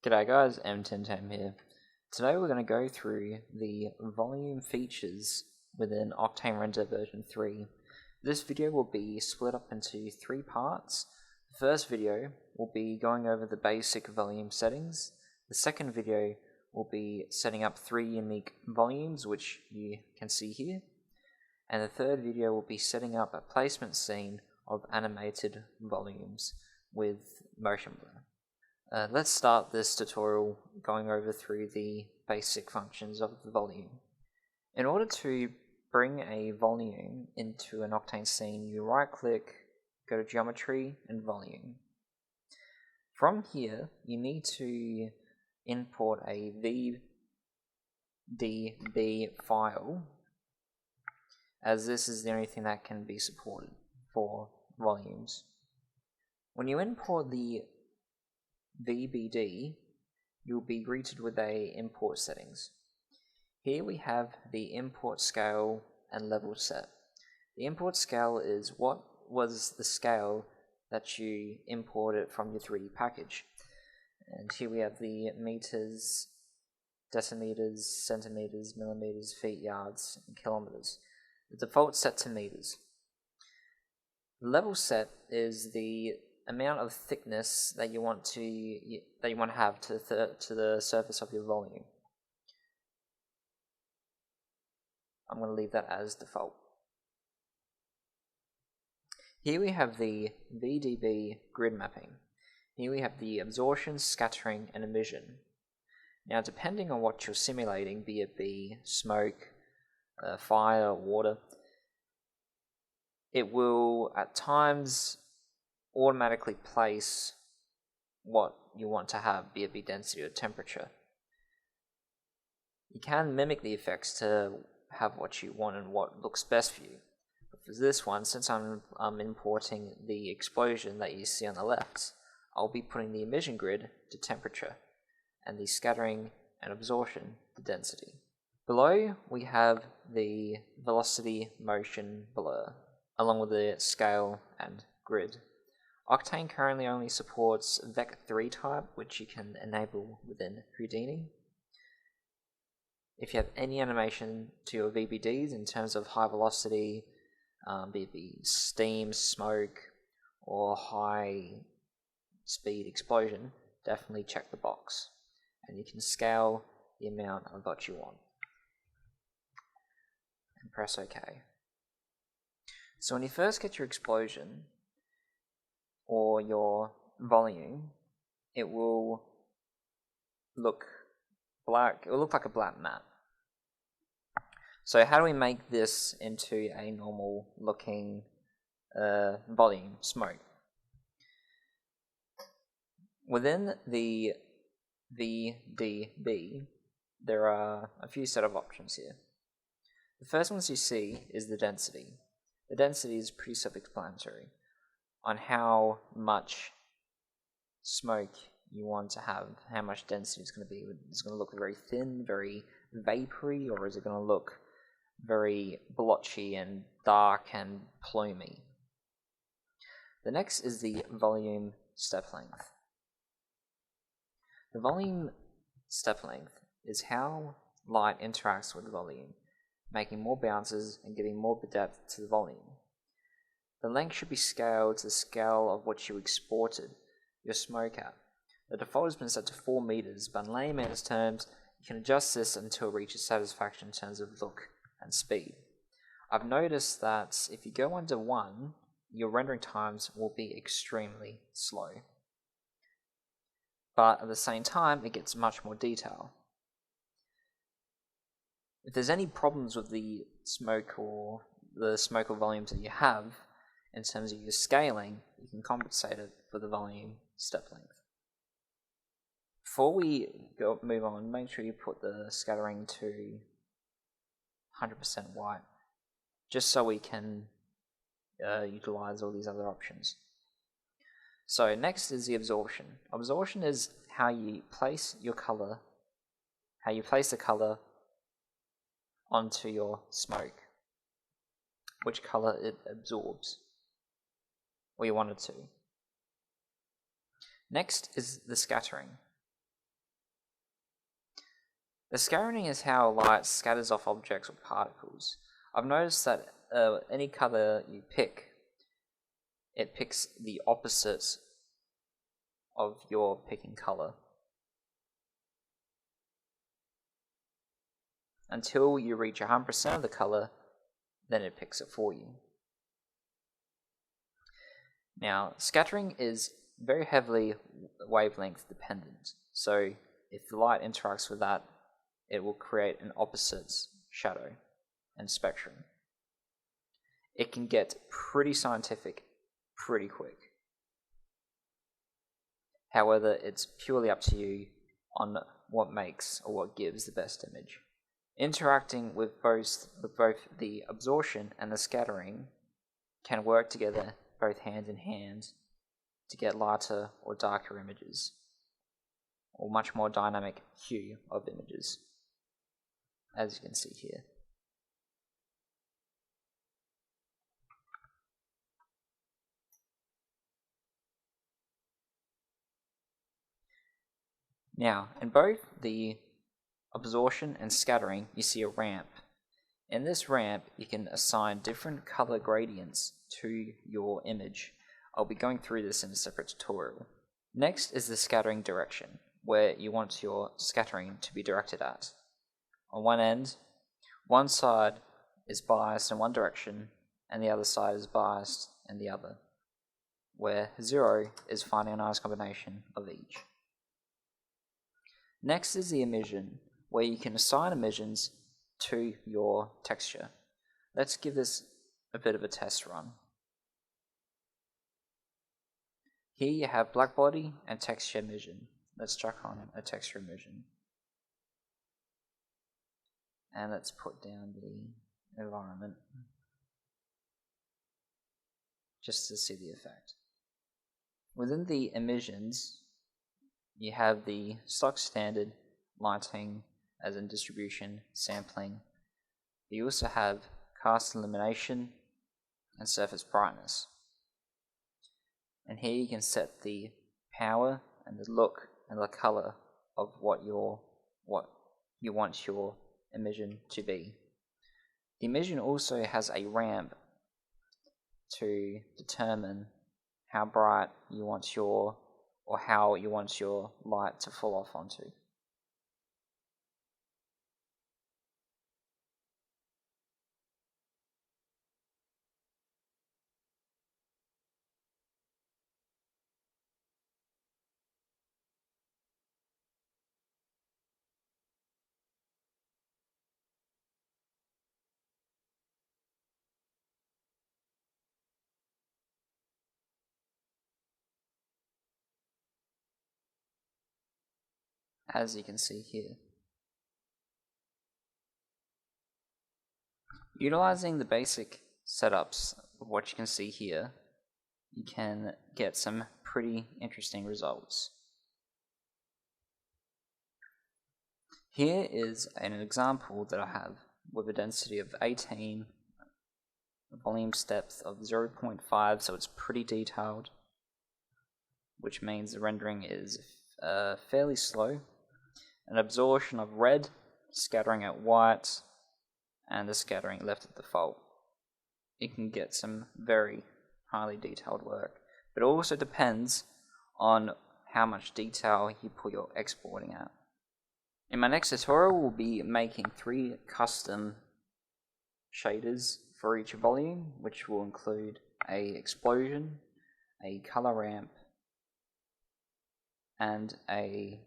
G'day guys, M10Tam here. Today we're going to go through the volume features within Octane Render version 3. This video will be split up into 3 parts. The first video will be going over the basic volume settings. The second video will be setting up 3 unique volumes, which you can see here. And the third video will be setting up a placement scene of animated volumes with motion blur. Let's start this tutorial going over through the basic functions of the volume. In order to bring a volume into an Octane scene, you right click, go to Geometry and Volume. From here, you need to import a Vdb file, as this is the only thing that can be supported for volumes. When you import the VBD, you'll be greeted with a import settings. Here we have the import scale and level set. The import scale is what was the scale that you imported from your 3D package. And here we have the meters, decimeters, centimeters, millimeters, feet, yards, and kilometers. The default set to meters. The level set is the amount of thickness that you want to have to the surface of your volume. I'm going to leave that as default. Here we have the Vdb Grid Mapping. Here we have the absorption, scattering, and emission. Now, depending on what you're simulating, be it smoke, fire, water, it will at times automatically place what you want to have, be it density or temperature. You can mimic the effects to have what you want and what looks best for you. But for this one, since I'm importing the explosion that you see on the left, I'll be putting the emission grid to temperature and the scattering and absorption to density. Below we have the velocity, motion, blur, along with the scale and grid. Octane currently only supports Vec3 type, which you can enable within Houdini. If you have any animation to your VBDs in terms of high velocity, be it steam, smoke, or high speed explosion, definitely check the box. And you can scale the amount of what you want. And press OK. So when you first get your explosion, or your volume, it will look black. It will look like a black mat. So how do we make this into a normal looking volume, smoke? Within the VDB, there are a few set of options here. The first ones you see is the density. The density is pretty self-explanatory on how much smoke you want to have, how much density it's going to be. Is it going to look very thin, very vapory, or is it going to look very blotchy and dark and plumy? The next is the volume step length. The volume step length is how light interacts with the volume, making more bounces and giving more depth to the volume. The length should be scaled to the scale of what you exported your smoke at. The default has been set to 4 meters, but in layman's terms, you can adjust this until it reaches satisfaction in terms of look and speed. I've noticed that if you go under 1, your rendering times will be extremely slow. But at the same time, it gets much more detail. If there's any problems with the smoke or volumes that you have, in terms of your scaling, you can compensate it for the volume step length. Before we move on, make sure you put the scattering to 100% white, just so we can utilize all these other options. So next is the absorption. Absorption is how you place your color, the color onto your smoke, which color it absorbs, or you want it to. Next is the scattering. The scattering is how light scatters off objects or particles. I've noticed that any color you pick, it picks the opposite of your picking color until you reach 100% of the color, then it picks it for you. Now, scattering is very heavily wavelength dependent, so if the light interacts with that, it will create an opposite shadow and spectrum. It can get pretty scientific pretty quick. However, it's purely up to you on what makes or what gives the best image. Interacting with both the absorption and the scattering can work together both hand in hand to get lighter or darker images, or much more dynamic hue of images, as you can see here. Now, in both the absorption and scattering, you see a ramp. In this ramp, you can assign different color gradients to your image. I'll be going through this in a separate tutorial. Next is the scattering direction, where you want your scattering to be directed at. On one end, one side is biased in one direction, and the other side is biased in the other, where 0 is finding a nice combination of each. Next is the emission, where you can assign emissions to your texture. Let's give this a bit of a test run. Here you have black body and texture emission. Let's chuck on a texture emission. And let's put down the environment just to see the effect. Within the emissions, you have the stock standard, lighting, as in distribution, sampling. You also have cast illumination and surface brightness. And here you can set the power and the look and the color of what you want your emission to be. The emission also has a ramp to determine how bright you want your, or how you want your light to fall off onto. As you can see here. Utilizing the basic setups of what you can see here, you can get some pretty interesting results. Here is an example that I have with a density of 18, a volume depth of 0.5, so it's pretty detailed, which means the rendering is fairly slow. An absorption of red, scattering at white, and the scattering left at default. You can get some very highly detailed work, but it also depends on how much detail you put your exporting at. In my next tutorial, we'll be making 3 custom shaders for each volume, which will include a explosion, a color ramp, and a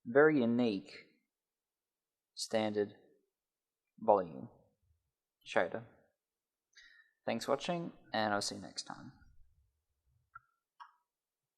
very unique standard volume shader. Thanks for watching, and I'll see you next time.